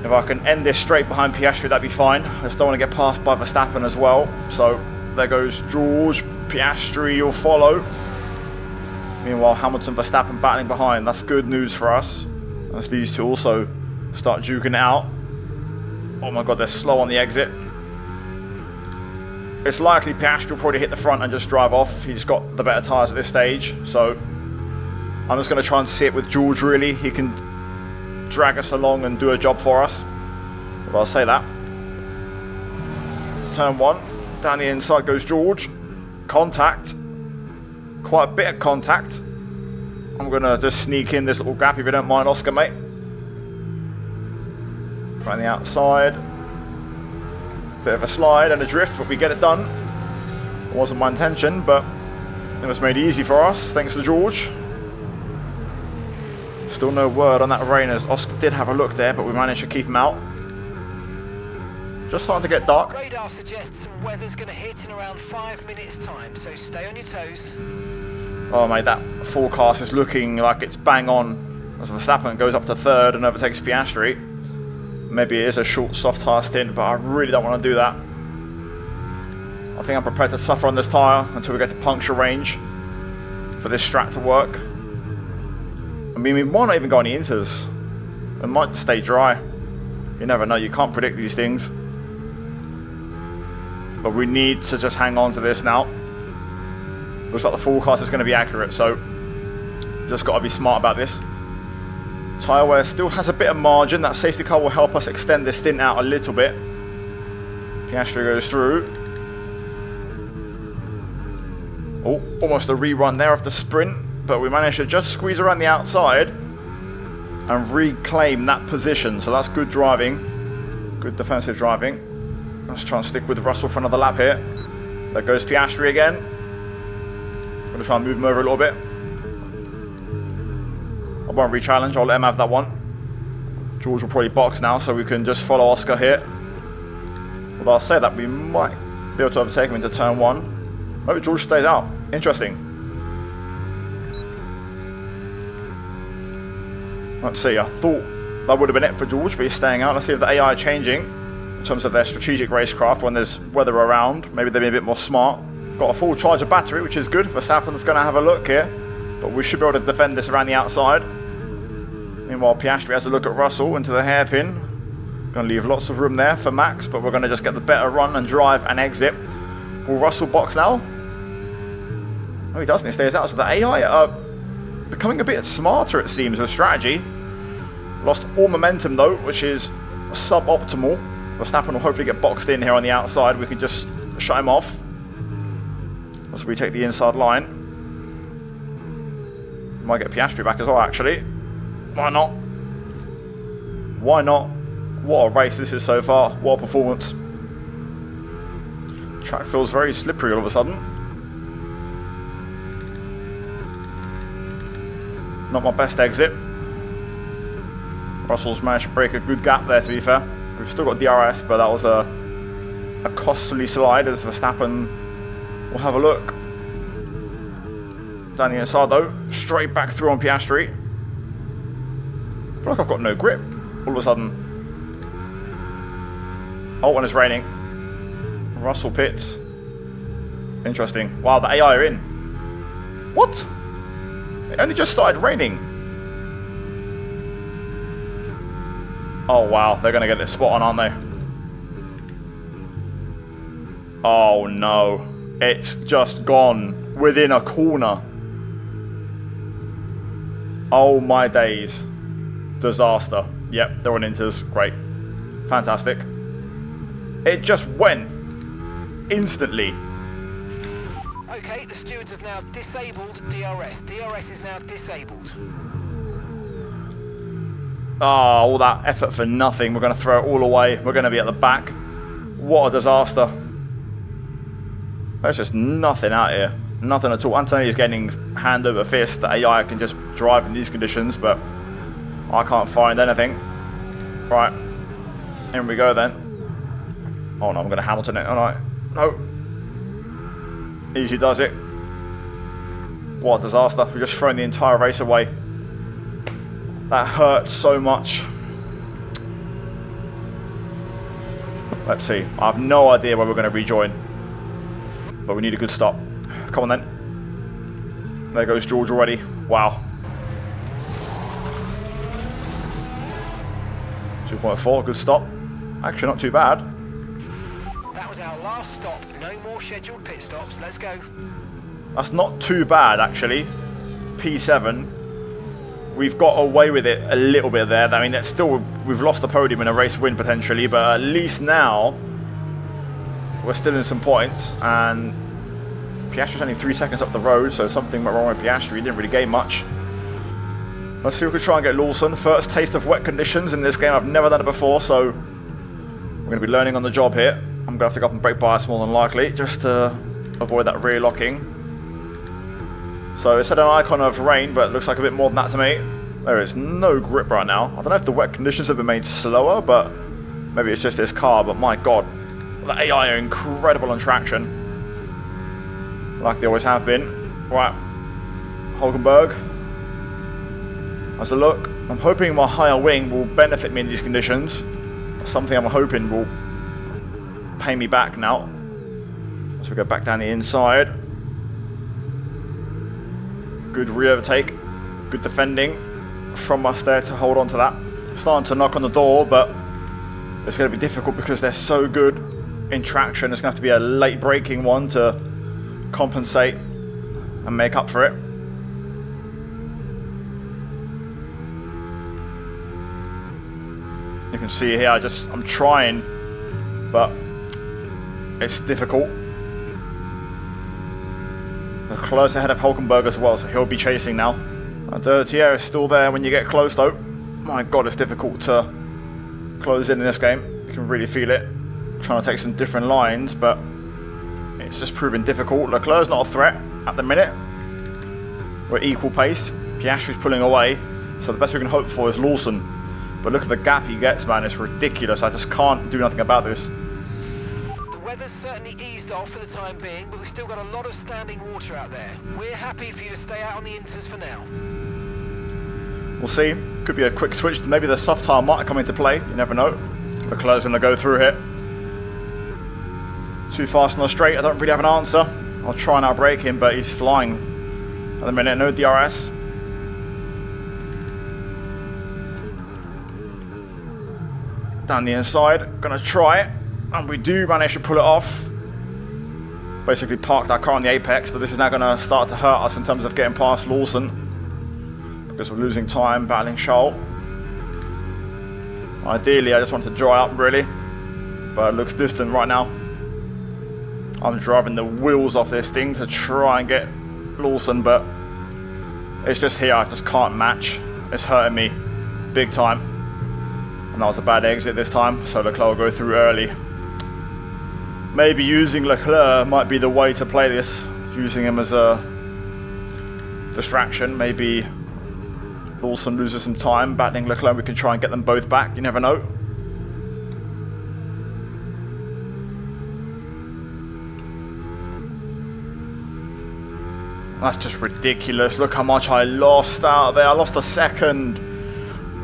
Speaker 2: If I can end this straight behind Piastri, that'd be fine. I just don't want to get passed by Verstappen as well. So there goes George. Piastri will follow. Meanwhile, Hamilton, Verstappen battling behind. That's good news for us, as these two also start duking it out. Oh my god, they're slow on the exit. It's likely Piastri will probably hit the front and just drive off. He's got the better tyres at this stage, so I'm just going to try and sit with George, really. He can drag us along and do a job for us, if I'll say that. Turn 1, down the inside goes George. Contact. Quite a bit of contact. I'm going to just sneak in this little gap if you don't mind, Oscar, mate. Around the outside. Bit of a slide and a drift, but we get it done. It wasn't my intention, but it was made easy for us, thanks to George. Still no word on that rain, as Oscar did have a look there, but we managed to keep him out. Just starting to get dark.
Speaker 5: Radar suggests some weather's going to hit in around 5 minutes time, so stay on your toes.
Speaker 2: Oh mate, that forecast is looking like it's bang on, as Verstappen goes up to 3rd and overtakes Piastri. Maybe it is a short soft tyre stint, but I really don't want to do that. I think I'm prepared to suffer on this tyre until we get to puncture range for this strat to work. I mean, we might not even go any inters. It might stay dry. You never know, you can't predict these things. But we need to just hang on to this now. Looks like the forecast is going to be accurate, so just got to be smart about this. Tyre wear still has a bit of margin. That safety car will help us extend this stint out a little bit. Piastri goes through. Oh, almost a rerun there of the sprint, but we managed to just squeeze around the outside and reclaim that position, so that's good driving. Good defensive driving. Let's try and stick with Russell for another lap here. There goes Piastri again. I'm going to try and move him over a little bit. I won't re-challenge, I'll let him have that one. George will probably box now, so we can just follow Oscar here. Although I'll say that we might be able to overtake him into turn 1. Maybe George stays out. Interesting. Let's see, I thought that would have been it for George, but he's staying out. Let's see if the AI are changing in terms of their strategic racecraft when there's weather around. Maybe they'll be a bit more smart. Got a full charge of battery, which is good. Verstappen's going to have a look here, but we should be able to defend this around the outside. Meanwhile, Piastri has a look at Russell into the hairpin. Going to leave lots of room there for Max, but we're going to just get the better run and drive and exit. Will Russell box now? No, he doesn't. He stays out. So the AI are becoming a bit smarter, it seems, with strategy. Lost all momentum, though, which is suboptimal. Verstappen will hopefully get boxed in here on the outside. We can just shut him off as we take the inside line. Might get Piastri back as well, actually. Why not? Why not? What a race this is so far. What a performance. Track feels very slippery all of a sudden. Not my best exit. Russell's managed to break a good gap there, to be fair. We've still got DRS, but that was a costly slide, as Verstappen will have a look. Down the inside though, straight back through on Piastri. I feel like I've got no grip all of a sudden. Oh, and it's raining. Russell pits. Interesting. Wow, the AI are in. What? It only just started raining. Oh wow, they're going to get this spot on, aren't they? Oh no. It's just gone within a corner. Oh my days. Disaster. Yep, they're on inters. Great. Fantastic. It just went instantly.
Speaker 5: Okay, the stewards have now disabled DRS. DRS is now disabled.
Speaker 2: Ah, all that effort for nothing. We're going to throw it all away. We're going to be at the back. What a disaster. There's just nothing out here. Nothing at all. Antonelli's getting hand over fist that AI can just drive in these conditions, but I can't find anything. Right. Here we go then. Oh no, I'm going to Hamilton it. Alright. No. Easy does it. What a disaster. We've just thrown the entire race away. That hurt so much. Let's see. I have no idea where we're going to rejoin. But we need a good stop. Come on then. There goes George already. Wow. 2.4, good stop. Actually not too bad.
Speaker 5: That was our last stop. No more scheduled pit stops. Let's go.
Speaker 2: That's not too bad actually. P7. We've got away with it a little bit there. I mean, it's still, we've lost the podium in a race win potentially, but at least now we're still in some points. And Piastri's only 3 seconds up the road, so something went wrong with Piastri. He didn't really gain much. Let's see if we can try and get Lawson. First taste of wet conditions in this game. I've never done it before, so we're going to be learning on the job here. I'm going to have to go up and brake bias more than likely, just to avoid that rear locking. So it said an icon of rain, but it looks like a bit more than that to me. There is no grip right now. I don't know if the wet conditions have been made slower, but maybe it's just this car. But my god, the AI are incredible on traction, like they always have been. Right, Hulkenberg. As a look, I'm hoping my higher wing will benefit me in these conditions. That's something I'm hoping will pay me back now. As we go back down the inside. Good rear overtake, good defending from us there to hold on to that. Starting to knock on the door, but it's going to be difficult because they're so good in traction. It's going to have to be a late braking one to compensate and make up for it. You can see here, I'm trying, but it's difficult. Close ahead of Hulkenberg as well, so he'll be chasing now. Dirty air is still there when you get close though. My god, it's difficult to close in this game. You can really feel it. Trying to take some different lines, but it's just proving difficult. Leclerc's not a threat at the minute. We're equal pace. Piastri's pulling away, so the best we can hope for is Lawson. But look at the gap he gets, man. It's ridiculous. I just can't do nothing about this.
Speaker 5: The weather's certainly eased off for the time being, but we've still got a lot of standing water out there. We're happy for you to stay out on the inters for now.
Speaker 2: We'll see. Could be a quick switch. Maybe the soft tire might come into play. You never know. Leclerc's going to go through here. Too fast on the straight. I don't really have an answer. I'll try and outbrake him, but he's flying at the minute. No DRS. Down the inside. Going to try it. And we do manage to pull it off. Basically parked our car on the apex, but this is now going to start to hurt us in terms of getting past Lawson. Because we're losing time battling Charles. Ideally, I just want to dry up really. But it looks distant right now. I'm driving the wheels off this thing to try and get Lawson, but it's just here, I just can't match. It's hurting me big time. And that was a bad exit this time, so Leclerc will go through early. Maybe using Leclerc might be the way to play this, using him as a distraction. Maybe Lawson loses some time battling Leclerc, we can try and get them both back, you never know. That's just ridiculous. Look how much I lost out there. I lost a second.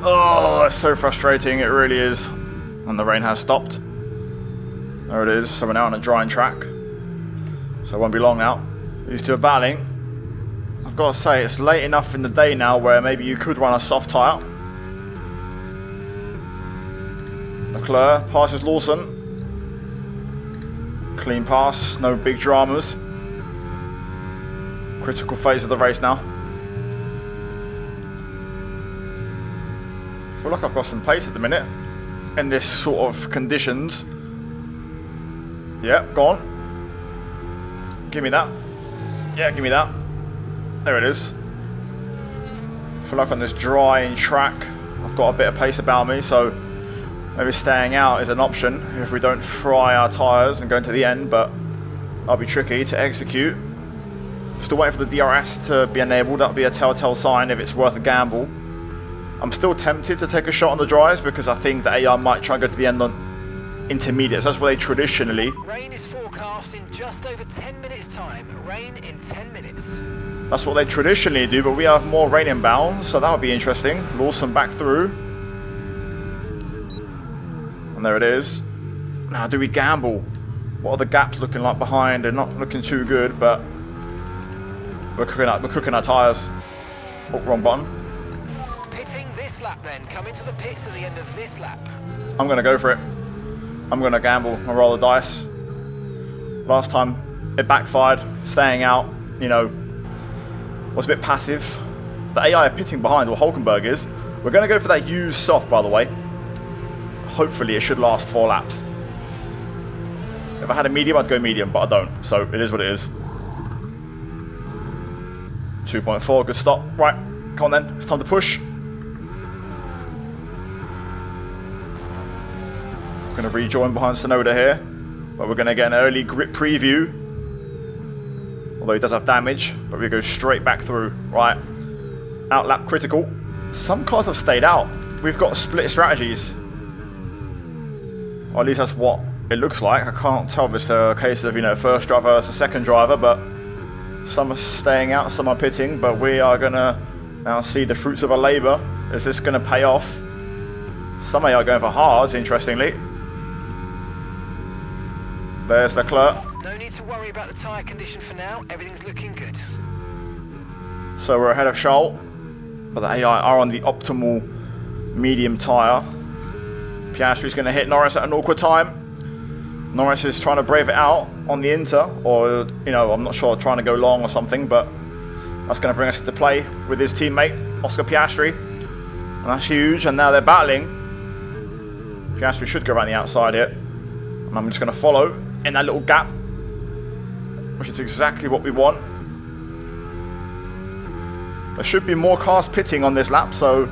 Speaker 2: Oh, it's so frustrating. It really is. And the rain has stopped. There it is. So we're now on a drying track. So it won't be long now. These two are battling. I've got to say, it's late enough in the day now where maybe you could run a soft tyre. Leclerc passes Lawson. Clean pass. No big dramas. Critical phase of the race now. I feel like I've got some pace at the minute in this sort of conditions. Yep, go on. Give me that. Yeah, give me that. There it is. I feel like on this dry track I've got a bit of pace about me, so Maybe staying out is an option if we don't fry our tyres and go into the end, but that'll be tricky to execute. Still waiting for the DRS to be enabled. That'll be a telltale sign if it's worth a gamble. I'm still tempted to take a shot on the dries because I think the AI might try and go to the end on intermediates. That's where they traditionally...
Speaker 5: Rain is forecast in just over 10 minutes time. Rain in 10 minutes.
Speaker 2: That's what they traditionally do, but we have more rain inbound, so that'll be interesting. Lawson back through. And there it is. Now, do we gamble? What are the gaps looking like behind? They're not looking too good, but we're cooking our tyres. Oh, wrong button.
Speaker 5: Pitting this lap then. Come into the pits at the end of this lap.
Speaker 2: I'm going to go for it. I'm going to gamble and roll the dice. Last time it backfired, staying out, you know, was a bit passive. The AI are pitting behind, or Hulkenberg is. We're going to go for that used soft, by the way. Hopefully it should last 4 laps. If I had a medium, I'd go medium, but I don't. So it is what it is. 2.4, good stop. Right, come on then, it's time to push. Going to rejoin behind Sonoda here, but we're going to get an early grip preview. Although he does have damage, but we go straight back through. Right, outlap critical. Some cars have stayed out. We've got split strategies. Or at least that's what it looks like. I can't tell if it's a case of, you know, first driver versus second driver, but some are staying out, some are pitting, but we are going to now see the fruits of our labour. Is this going to pay off? Some are going for hards, interestingly. There's Leclerc.
Speaker 5: No need to worry about the tyre condition for now. Everything's looking good.
Speaker 2: So we're ahead of Charles, but the AI are on the optimal medium tyre. Piastri's going to hit Norris at an awkward time. Norris is trying to brave it out on the inter, or, you know, I'm not sure, trying to go long or something, but that's going to bring us into play with his teammate, Oscar Piastri. And that's huge, and now they're battling. Piastri should go around the outside here. And I'm just going to follow in that little gap, which is exactly what we want. There should be more cars pitting on this lap, so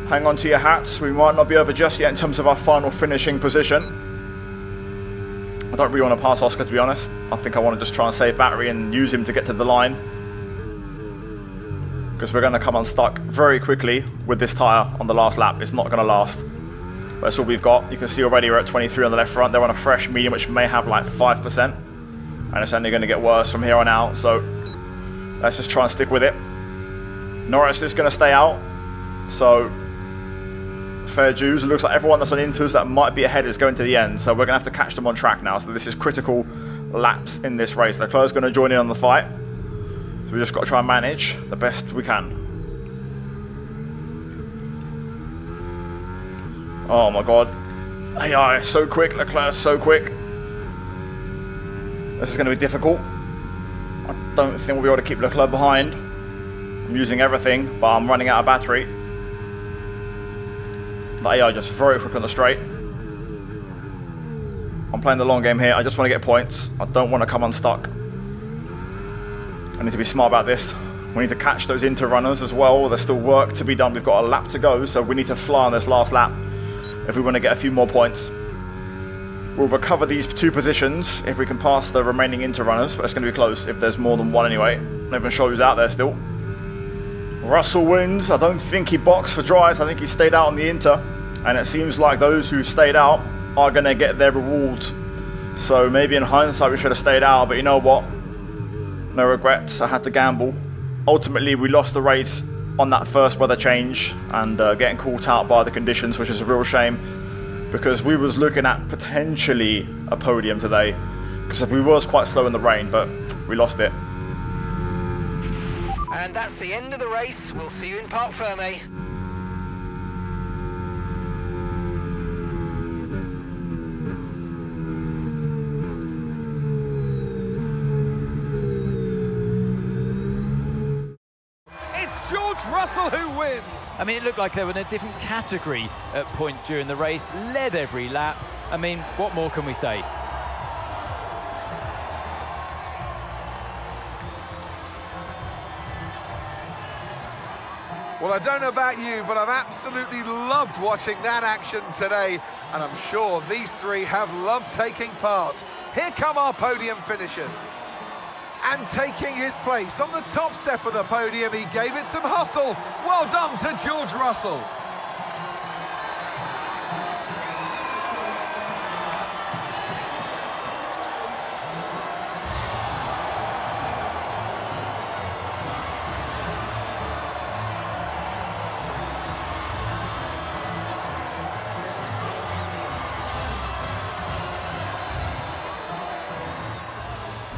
Speaker 2: hang on to your hats. We might not be over just yet in terms of our final finishing position. I don't really want to pass Oscar, to be honest. I think I want to just try and save battery and use him to get to the line, because we're going to come unstuck very quickly with this tyre on the last lap. It's not going to last. But that's all we've got. You can see already we're at 23 on the left front. They're on a fresh medium, which may have like 5%. And it's only going to get worse from here on out. So let's just try and stick with it. Norris is going to stay out. So fair dues. It looks like everyone that's on inters that might be ahead is going to the end. So we're going to have to catch them on track now. So this is critical laps in this race. Leclerc's going to join in on the fight. So we just got to try and manage the best we can. Oh my god. AI is so quick. Leclerc's so quick. This is going to be difficult. I don't think we'll be able to keep Leclerc behind. I'm using everything, but I'm running out of battery. The AI just very quick on the straight. I'm playing the long game here. I just want to get points. I don't want to come unstuck. I need to be smart about this. We need to catch those inter runners as well. There's still work to be done. We've got a lap to go, so we need to fly on this last lap if we want to get a few more points. We'll recover these 2 positions if we can pass the remaining inter runners, but it's going to be close if there's more than one anyway. Not even sure who's out there still. Russell wins. I don't think he boxed for dries. I think he stayed out on the inter, and it seems like those who stayed out are going to get their rewards. So maybe in hindsight we should have stayed out, but you know what? No regrets. I had to gamble. Ultimately we lost the race on that first weather change and getting caught out by the conditions, which is a real shame, because we was looking at potentially a podium today, because we was quite slow in the rain, but we lost it.
Speaker 5: And that's the end of the race. We'll see you in Parc Fermé.
Speaker 4: It's George Russell who wins.
Speaker 6: I mean, it looked like they were in a different category at points during the race, led every lap. I mean, what more can we say?
Speaker 4: Well, I don't know about you, but I've absolutely loved watching that action today, and I'm sure these three have loved taking part. Here come our podium finishers. And taking his place on the top step of the podium, he gave it some hustle. Well done to George Russell.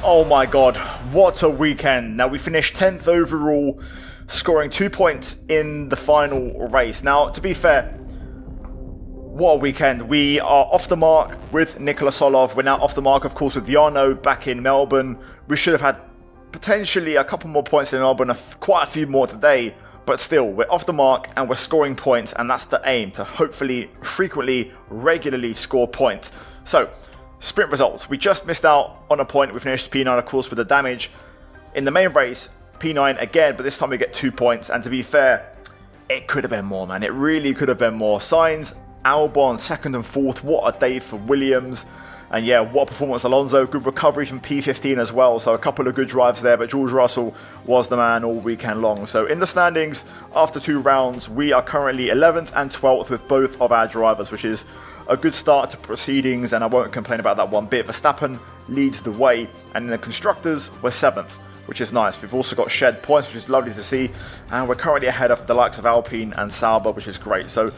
Speaker 2: Oh my god, what a weekend. Now we finished 10th overall, scoring 2 points in the final race. Now, to be fair, what a weekend. We are off the mark with Nikola Solov. We're now off the mark, of course, with Jarno back in Melbourne. We should have had potentially a couple more points in Melbourne, quite a few more today. But still, we're off the mark and we're scoring points, and that's the aim, to hopefully, frequently, regularly score points. So, sprint results. We just missed out on a point. We finished P9, of course, with the damage. In the main race, P9 again, but this time we get 2 points. And to be fair, it could have been more, man. It really could have been more. Sainz, Albon, 2nd and 4th. What a day for Williams. And yeah, what a performance. Alonso, good recovery from P15 as well. So a couple of good drives there, but George Russell was the man all weekend long. So in the standings, after 2 rounds, we are currently 11th and 12th with both of our drivers, which is a good start to proceedings, and I won't complain about that one bit. Verstappen leads the way, and in the constructors, we're 7th, which is nice. We've also got shed points, which is lovely to see, and we're currently ahead of the likes of Alpine and Sauber, which is great. So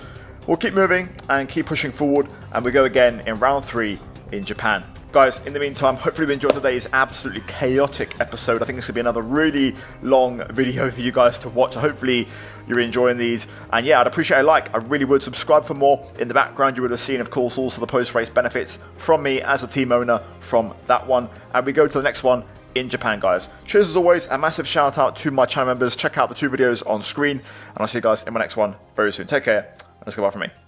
Speaker 2: we'll keep moving and keep pushing forward, and we go again in round 3 in Japan. Guys, in the meantime, hopefully you enjoyed today's absolutely chaotic episode. I think this could be another really long video for you guys to watch. Hopefully you're enjoying these. And yeah, I'd appreciate a like. I really would. Subscribe for more. In the background, you would have seen, of course, also the post-race benefits from me as a team owner from that one. And we go to the next one in Japan, guys. Cheers as always. A massive shout out to my channel members. Check out the 2 videos on screen. And I'll see you guys in my next one very soon. Take care. And let's go bye from me.